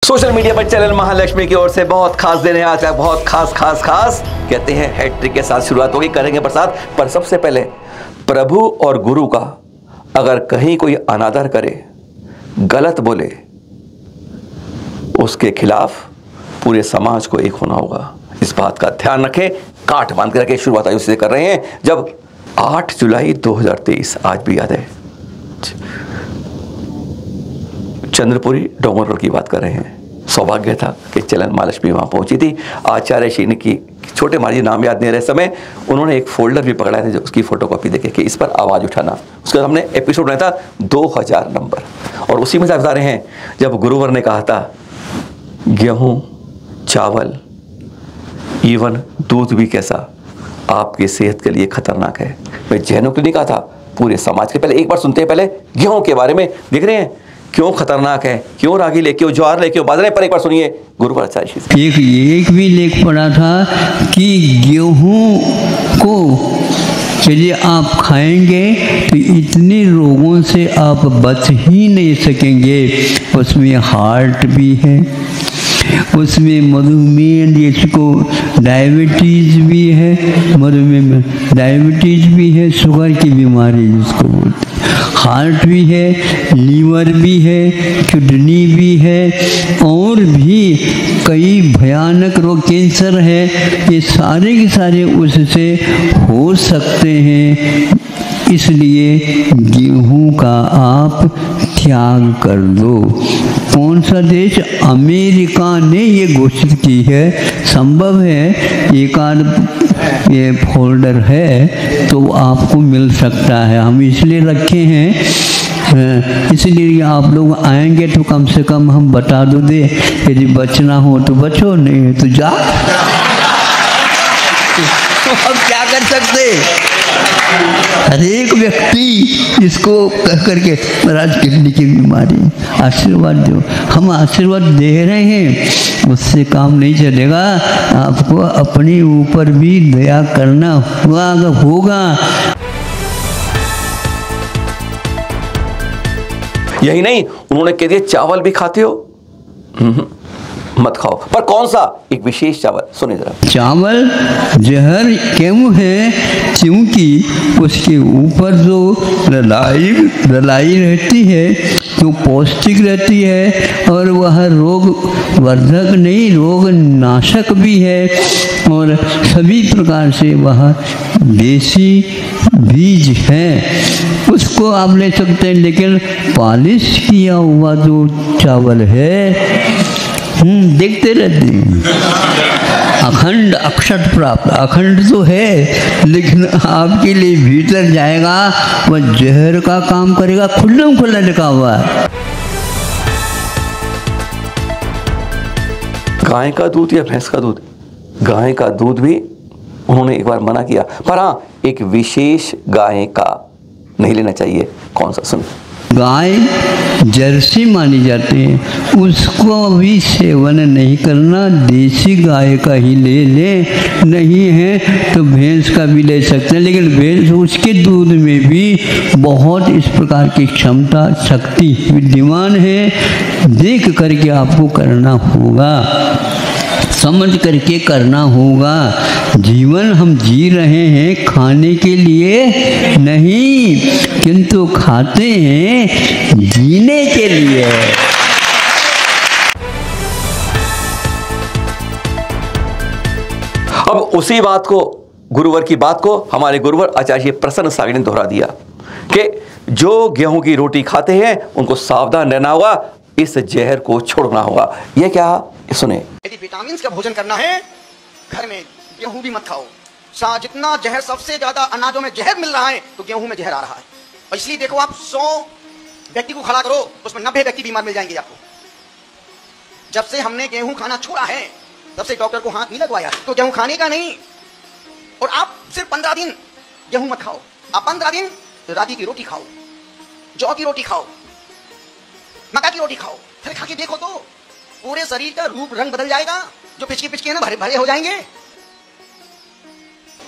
Social media पर channel Mahalakshmi की ओर से बहुत खास दिन है आज का, बहुत खास कहते हैं हैट्रिक के साथ शुरुआत होगी, करेंगे प्रसाद। पर सबसे पहले प्रभु और गुरु का अगर कहीं कोई अनादर करे, गलत बोले, उसके खिलाफ पूरे समाज को एक होना होगा। इस बात का ध्यान रखें, काट बांध के रखें। शुरुआत आयु से कर रहे हैं जब 8 जुलाई 2023 आज भी याद है, चंद्रपुरी डोंगर रोड की बात कर रहे हैं। सौभाग्य था कि चलन महालक्ष्मी वहाँ पहुंची थी। आचार्य श्री की छोटे महाराज नाम याद नहीं रहे समय, उन्होंने एक फोल्डर भी पकड़ा था जो उसकी फोटोकॉपी देखे कि इस पर आवाज़ उठाना। उसके बाद हमने एपिसोड बनाया था 2000 नंबर, और उसी में से बता रहे हैं जब गुरुवर ने कहा था गेहूँ, चावल, इवन दूध भी कैसा आपकी सेहत के लिए खतरनाक है। मैं जैनों के लिए कहा था, पूरे समाज के। पहले एक बार सुनते हैं, पहले गेहूँ के बारे में। देख रहे हैं क्यों खतरनाक है, क्यों रागी ले, क्यों ज्वार ले, क्यों बाजरे। पर एक बार सुनिए गुरुवर आचार्य जी। एक भी लेख पढ़ा था कि गेहूं को चलिए आप खाएंगे तो इतने रोगों से आप बच ही नहीं सकेंगे। उसमें हार्ट भी है, उसमें मधुमेह जिसको डायबिटीज़ भी है, मधुमेह में डायबिटीज़ भी है, शुगर की बीमारी जिसको बोलते, हार्ट भी है, लीवर भी है, किडनी भी है, और भी कई भयानक रोग, कैंसर है। ये सारे के सारे उससे हो सकते हैं। इसलिए गेहूं का आप त्याग कर दो। कौन सा देश? अमेरिका ने ये घोषित की है। संभव है एक आध ये फोल्डर है तो आपको मिल सकता है, हम इसलिए रखे हैं। इसलिए आप लोग आएंगे तो कम से कम हम बता दो दे, यदि बचना हो तो बचो, नहीं है तो जा। तो हम क्या कर सकते? हर एक व्यक्ति इसको कह करके महाराज किडनी की बीमारी, आशीर्वाद दो। हम आशीर्वाद दे रहे हैं, उससे काम नहीं चलेगा। आपको अपने ऊपर भी दया करना होगा। यही नहीं, उन्होंने कह दिया चावल भी खाते हो, मत खाओ। पर कौन सा? एक विशेष चावल, सुनिए जरा। चावल जहर क्यों है? क्योंकि उसके ऊपर जो रलाई रहती है तो पौष्टिक रहती है, और वह रोग वर्धक नहीं, रोग नाशक भी है, और सभी प्रकार से वह देसी बीज है। उसको आप ले सकते हैं, लेकिन पॉलिश किया हुआ जो चावल है देखते रहते हैं। अखंड अक्षत प्राप्त, अखंड तो है लेकिन आपके लिए भीतर जाएगा, वह जहर का काम करेगा। खुला लिखा हुआ है। गाय का दूध या भैंस का दूध? गाय का दूध भी उन्होंने एक बार मना किया, पर हाँ एक विशेष गाय का नहीं लेना चाहिए। कौन सा? सुन। गाय जर्सी मानी जाती है, उसको भी सेवन नहीं करना, देसी गाय का ही ले ले। नहीं है तो भैंस का भी ले सकते हैं, लेकिन भैंस उसके दूध में भी बहुत इस प्रकार की क्षमता, शक्ति विद्यमान है। देख करके आपको करना होगा, समझ करके करना होगा। जीवन हम जी रहे हैं खाने के लिए नहीं, किंतु खाते हैं जीने के लिए। अब उसी बात को, गुरुवर की बात को हमारे गुरुवर आचार्य प्रसन्न सागर ने दोहरा दिया कि जो गेहूं की रोटी खाते हैं उनको सावधान रहना होगा, इस जहर को छोड़ना होगा। यह क्या? सुने। यदि विटामिन का भोजन करना है, घर में गेहूं भी मत खाओ। जितना जहर, सबसे ज्यादा अनाजों में जहर मिल रहा है तो गेहूं में जहर आ रहा है। और इसलिए देखो, आप 100 व्यक्ति को खड़ा करो, उसमें 90 व्यक्ति बीमार मिल जाएंगे आपको। जब से हमने गेहूं खाना छोड़ा है, तब से डॉक्टर को हाथ नहीं लगवाया। तो गेहूं खाने का नहीं, और आप सिर्फ 15 दिन गेहूं मत खाओ। आप 15 दिन रागी की रोटी खाओ, जौ की रोटी खाओ, मक्का की रोटी खाओ। फिर खा के देखो तो पूरे शरीर का रूप रंग बदल जाएगा। जो पिचके है ना, भरे भरे हो जाएंगे।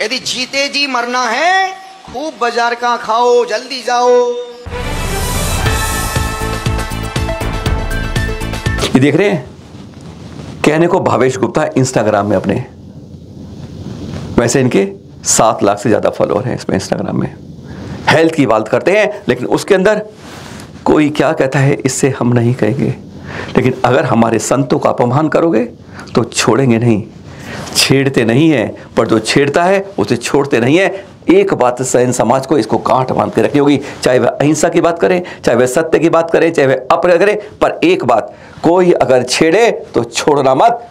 यदि जीते जी मरना है, खूब बाजार का खाओ, जल्दी जाओ। ये देख रहे हैं कहने को भावेश गुप्ता इंस्टाग्राम में अपने, वैसे इनके 7 लाख से ज़्यादा फॉलोअर हैं इसमें इंस्टाग्राम में। हेल्थ की बात करते हैं, लेकिन उसके अंदर कोई क्या कहता है इससे हम नहीं कहेंगे, लेकिन अगर हमारे संतों का अपमान करोगे तो छोड़ेंगे नहीं। छेड़ते नहीं है, पर जो छेड़ता है उसे छोड़ते नहीं है। एक बात सैन समाज को इसको गांठ बांध के रखनी होगी, चाहे वह अहिंसा की बात करें, चाहे वह सत्य की बात करें, चाहे वह अप्रिय करें, पर एक बात, कोई अगर छेड़े तो छोड़ना मत,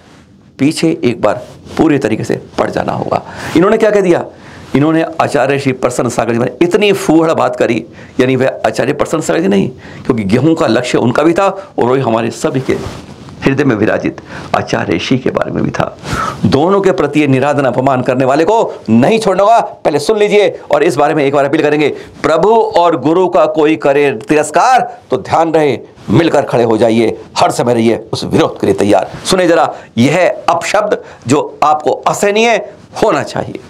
पीछे एक बार पूरे तरीके से पड़ जाना होगा। इन्होंने क्या कह दिया, इन्होंने आचार्य श्री प्रसन्न सागर जी ने इतनी फूहड़ बात करी, यानी वह आचार्य प्रसन्न सागर जी नहीं, क्योंकि गेहूं का लक्ष्य उनका भी था और वही हमारे सभी के हृदय में विराजित आचार्य ऋषि के बारे में भी था। दोनों के प्रति निरादन अपमान करने वाले को नहीं छोड़ना होगा। पहले सुन लीजिए और इस बारे में एक बार अपील करेंगे, प्रभु और गुरु का कोई करे तिरस्कार तो ध्यान रहे, मिलकर खड़े हो जाइए, हर समय रहिए उस विरोध के लिए तैयार। सुने जरा यह अपशब्द जो आपको असहनीय होना चाहिए।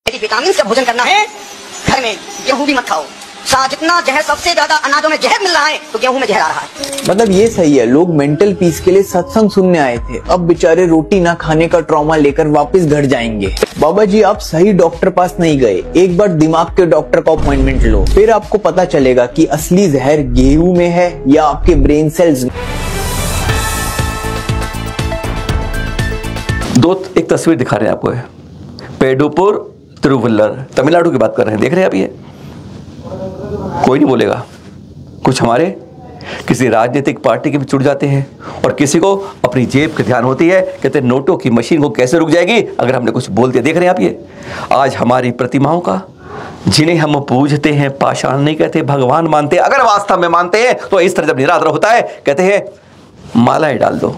यदि विटामिन से भोजन करना है, घर में गेहूं भी मत खाओ। जितना जहर सबसे ज्यादा अनाजों में जहर मिल रहा है तो गेहूं में जहर आ रहा है। मतलब ये सही है, लोग मेंटल पीस के लिए सत्संग सुनने आए थे, अब बेचारे रोटी ना खाने का ट्रॉमा लेकर वापस घर जाएंगे। बाबा जी आप सही डॉक्टर पास नहीं गए, एक बार दिमाग के डॉक्टर का अपॉइंटमेंट लो, फिर आपको पता चलेगा कि असली जहर गेहूं में है या आपके ब्रेन सेल्स में। एक तस्वीर दिखा रहे हैं आपको, है पेडुपुर तिरुवल्लर, तमिलनाडु की बात कर रहे हैं, देख रहे हैं आप। ये कोई नहीं बोलेगा, कुछ हमारे किसी राजनीतिक पार्टी के भी जुड़ जाते हैं और किसी को अपनी जेब की ध्यान होती है, कहते हैं नोटों की मशीन को कैसे रुक जाएगी अगर हमने कुछ बोल दिया। देख रहे हैं आप, ये आज हमारी प्रतिमाओं का, जिन्हें हम पूजते हैं, पाषाण नहीं कहते, भगवान मानते हैं, अगर वास्तव में मानते हैं तो इस तरह जब निरादर होता है, कहते हैं मालाएं डाल दो,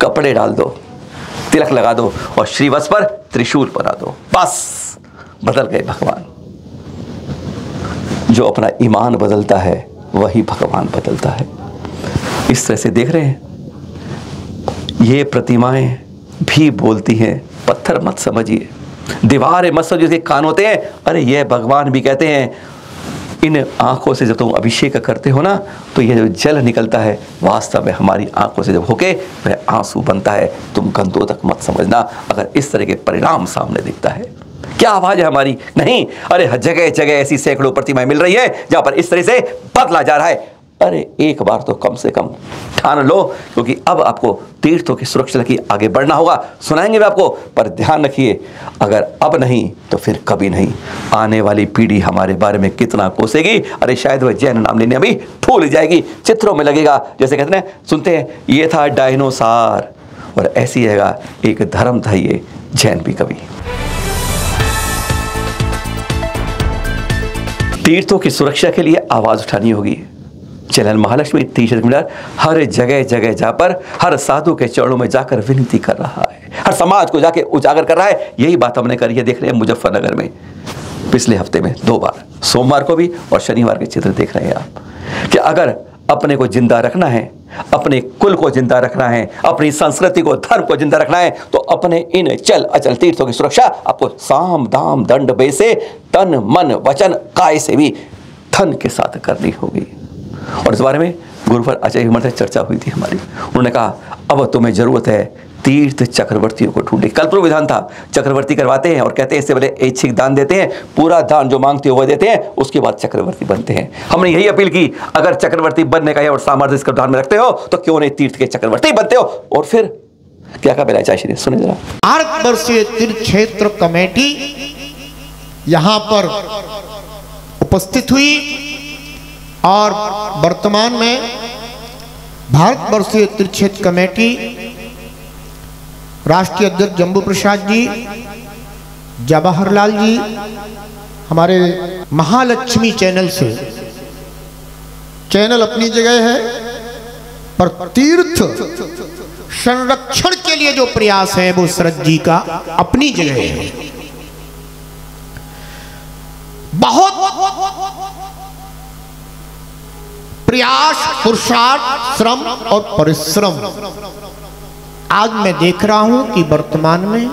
कपड़े डाल दो, तिलक लगा दो और श्रीवत्स पर त्रिशूल बना दो, बस बदल गए भगवान। जो अपना ईमान बदलता है वही भगवान बदलता है। इस तरह से देख रहे हैं, ये प्रतिमाएं भी बोलती हैं, पत्थर मत समझिए, दीवारें मत समझिए, कान होते हैं, अरे ये भगवान भी कहते हैं। इन आंखों से जब तुम अभिषेक करते हो ना, तो ये जो जल निकलता है वास्तव में हमारी आंखों से जब होके वह आंसू बनता है। तुम गंदोदक मत समझना अगर इस तरह के परिणाम सामने दिखता है। क्या आवाज है हमारी? नहीं, अरे जगह जगह ऐसी सैकड़ों प्रतिमाएं मिल रही है जहां पर इस तरह से बदला जा रहा है। अरे एक बार तो कम से कम ठान लो, क्योंकि अब आपको तीर्थों की सुरक्षा की आगे बढ़ना होगा। सुनाएंगे भी आपको, पर ध्यान रखिए, अगर अब नहीं तो फिर कभी नहीं। आने वाली पीढ़ी हमारे बारे में कितना कोसेगी, अरे शायद वह जैन नाम लेने अभी भूल जाएगी। चित्रों में लगेगा, जैसे कहते हैं, सुनते हैं, ये था डायनोसार, और ऐसी रहेगा एक धर्म था ये जैन भी कभी। तीर्थों की सुरक्षा के लिए आवाज उठानी होगी। चैनल महालक्ष्मी तीर्थ मिलर हर जगह जगह जा पर हर साधु के चरणों में जाकर विनती कर रहा है, हर समाज को जाके उजागर कर रहा है। यही बात हमने करी है, देख रहे हैं मुजफ्फरनगर में पिछले हफ्ते में 2 बार, सोमवार को भी और शनिवार के चित्र देख रहे हैं आप, कि अगर अपने को जिंदा रखना है, अपने कुल को जिंदा रखना है, अपनी संस्कृति को, धर्म को जिंदा रखना है, तो अपने इन चल अचल तीर्थों की सुरक्षा आपको साम दाम दंड बे से, तन मन वचन काय से भी धन के साथ करनी होगी। और इस बारे में गुरु पर आचार्य हिमंत से चर्चा हुई थी हमारी। उन्होंने कहा अब तुम्हें जरूरत है तीर्थ चक्रवर्तियों को ढूंढे। कल्पना विधान था, चक्रवर्ती करवाते हैं और कहते हैं इससे पहले ऐच्छिक दान देते हैं, पूरा दान जो मांगते हो वह देते हैं, उसके बाद चक्रवर्ती बनते हैं। हमने यही अपील की, अगर चक्रवर्ती बनने का और सामर्थ्य इसका ध्यान में रखते हो तो क्यों नहीं तीर्थ के चक्रवर्ती बनते हो। और फिर क्या कहा पहले आचार्य, सुने जरा। भारतवर्षीय तीर्थ क्षेत्र कमेटी यहां पर उपस्थित हुई और वर्तमान में भारतवर्षीय तीर्थ क्षेत्र कमेटी राष्ट्रीय अध्यक्ष जम्बू प्रसाद जी, जवाहरलाल जी, हमारे महालक्ष्मी चैनल से, चैनल अपनी जगह है पर तीर्थ संरक्षण के लिए जो प्रयास है वो शरद जी का अपनी जगह है। बहुत प्रयास, पुरुषार्थ, श्रम और परिश्रम आज मैं देख रहा हूं कि वर्तमान में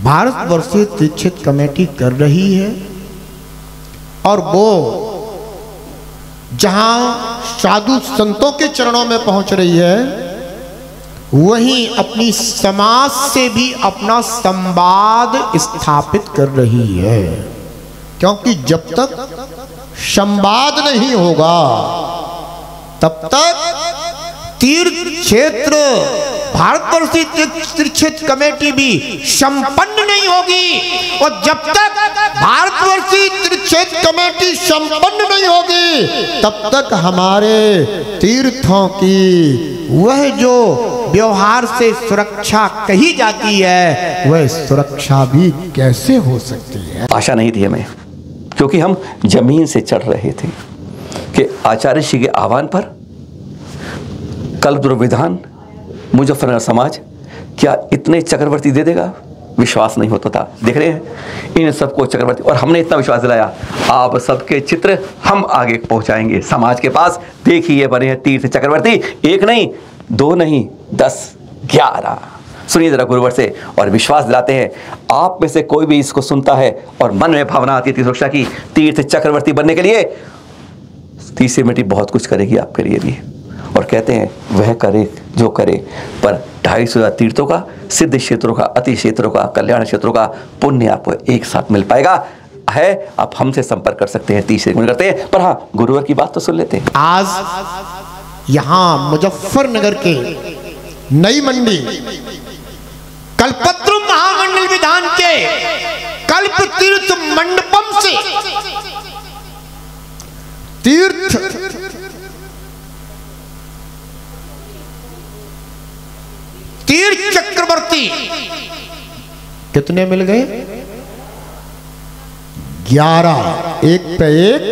भारतवर्षीय तीर्थ क्षेत्र कमेटी कर रही है। और वो जहां साधु संतों के चरणों में पहुंच रही है, वहीं अपनी समाज से भी अपना संवाद स्थापित कर रही है, क्योंकि जब तक संवाद नहीं होगा तब तक तीर्थ क्षेत्र भारतवर्षीय तीर्थ क्षेत्र कमेटी भी संपन्न नहीं होगी। और जब तक भारतवर्षीय तीर्थ क्षेत्र कमेटी संपन्न नहीं होगी तब तक हमारे तीर्थों की वह जो व्यवहार से सुरक्षा कही जाती है वह सुरक्षा भी कैसे हो सकती है। आशा नहीं थी हमें, क्योंकि हम जमीन से चढ़ रहे थे कि आचार्य श्री के आह्वान पर कल्पद्रुम विधान मुजफ्फरनगर समाज क्या इतने चक्रवर्ती दे देगा, विश्वास नहीं होता था। देख रहे हैं इन सबको चक्रवर्ती, और हमने इतना विश्वास दिलाया आप सबके चित्र हम आगे पहुंचाएंगे समाज के पास। देखिए बने हैं तीर्थ चक्रवर्ती, एक नहीं, दो नहीं, 10, 11। सुनिए जरा गुरुवर से, और विश्वास दिलाते हैं आप में से कोई भी इसको सुनता है और मन में भावना आती है सुरक्षा की तीर्थ चक्रवर्ती बनने के लिए, तीसरी मिट्टी बहुत कुछ करेगी आपके लिए भी। और कहते हैं वह करे जो करे, पर 250 तीर्थों का, सिद्ध क्षेत्रों का, अति क्षेत्रों का, कल्याण क्षेत्रों का पुण्य आपको एक साथ मिल पाएगा है। आप हमसे संपर्क कर सकते हैं, 30 सेकंड करते हैं, पर हाँ गुरुवर की बात तो सुन लेते हैं। आज यहाँ मुजफ्फरनगर के नई मंडी कल्पद्रुम महामंडल विधान के कल्प तीर्थ मंडपम से तीर्थ चक्रवर्ती कितने मिल गए? 11, एक पे एक,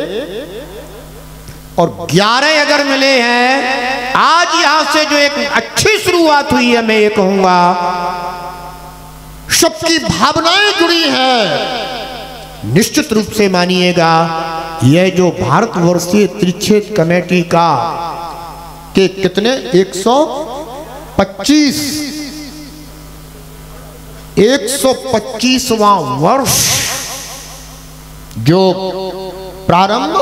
और 11 अगर मिले हैं आज यहां से जो एक अच्छी शुरुआत हुई है, मैं ये कहूंगा सबकी भावनाएं जुड़ी हैं। निश्चित रूप से मानिएगा यह जो भारतवर्षीय तीर्थ क्षेत्र कमेटी का के कितने 125वां वर्ष जो प्रारंभ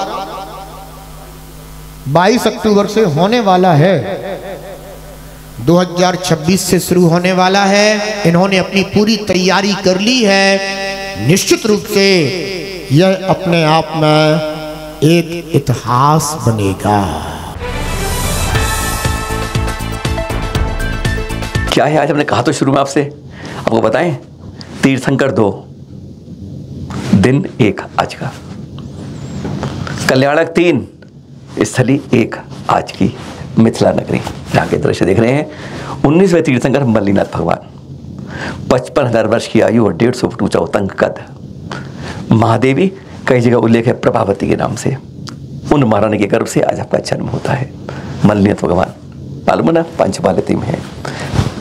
22 अक्टूबर से होने वाला है, 2026 से शुरू होने वाला है। इन्होंने अपनी पूरी तैयारी कर ली है। निश्चित रूप से यह अपने आप में एक इतिहास बनेगा। क्या है आज हमने कहा तो शुरू में आपसे, आपको बताएं तीर्थंकर 2 दिन 1 आज का, कल्याणक 3 स्थली 1 आज की मिथिला नगरी। यहाँ के दृश्य देख रहे हैं 19वें तीर्थंकर मल्लीनाथ भगवान, 55,000 वर्ष की आयु और 150 फुट ऊंचा उतंग कद। महादेवी कई जगह उल्लेख है प्रभावती के नाम से, उन महारानी के गर्भ से आज आपका जन्म होता है। मल्लीनाथ भगवान मालूम ना पंचपालिती में है,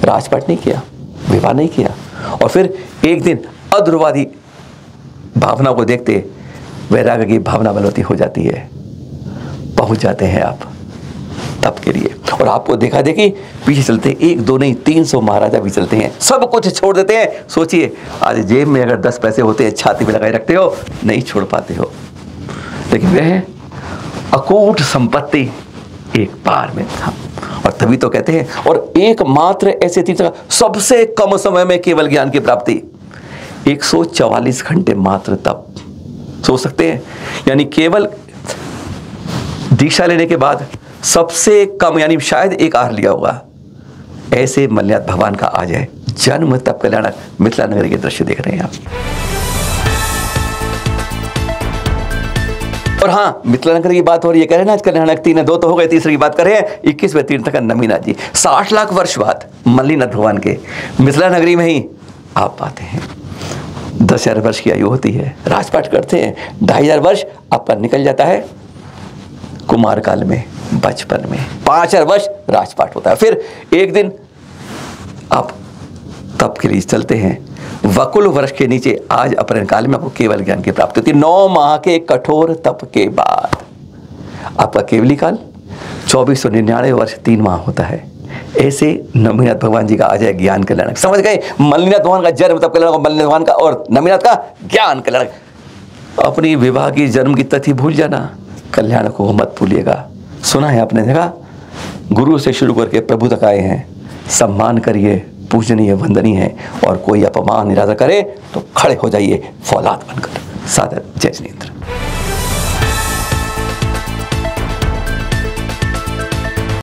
राजपाट नहीं किया, विवाह नहीं किया, और फिर एक दिन अध्रुवादी भावना को देखते वैराग्य की भावना बलवती हो जाती है, पहुंच जाते हैं आप तब के लिए। और आपको देखा देखी पीछे चलते 1, 2 नहीं 300 महाराजा भी चलते हैं, सब कुछ छोड़ देते हैं। सोचिए आज जेब में अगर 10 पैसे होते हैं छाती में लगाए रखते हो, नहीं छोड़ पाते हो, लेकिन वह अकूट संपत्ति एक बार में था। और तभी तो कहते हैं, और एकमात्र ऐसे तीर्थ सबसे कम समय में केवल ज्ञान की प्राप्ति, 144 घंटे मात्र तप। सोच सकते हैं, यानी केवल दीक्षा लेने के बाद सबसे कम, यानी शायद 1 आहार लिया होगा, ऐसे मल्लीनाथ भगवान का आज है जन्म। तप कल्याणक मिथिला नगरी के दृश्य देख रहे हैं आप। और हाँ मिथिला नगर की बात हो रही है, कह रहे हैं ना कल्याणक 3 है, 2 तो हो गए, तीसरी की बात कर रहे हैं 21वें तीर्थंकर नमीनाथ जी। 60 लाख वर्ष बाद मल्लीनाथ भगवान के मिथिला नगरी में ही आप पाते हैं। 10,000 वर्ष की आयु होती है, राजपाट करते हैं, 2,500 वर्ष आपका निकल जाता है कुमार काल में, बचपन में। 5,000 वर्ष राजपाट होता है, फिर एक दिन आप तप के लिए चलते हैं। वकुल वृक्ष के नीचे आज अपने काल में आपको केवल ज्ञान की प्राप्ति होती है। 9 माह के कठोर तप के बाद आपका केवली काल 2499 वर्ष 3 माह होता है। ऐसे नमीनाथ भगवान जी का आज है ज्ञान कल्याणक। समझ गए, मल्लीनाथ भगवान का जन्म तप कल्याणक, मल्लीनाथ भगवान का और नमीनाथ का ज्ञान कल्याणक। अपनी विवाह की जन्म की तिथि भूल जाना, कल्याण को मत भूलिएगा। सुना है आपने, देखा, गुरु से शुरू करके प्रभु तक आए हैं, सम्मान करिए, पूजनीय वंदनीय है, और कोई अपमान निरादर करे तो खड़े हो जाइए फौलाद बनकर। सादर जय जिनेंद्र।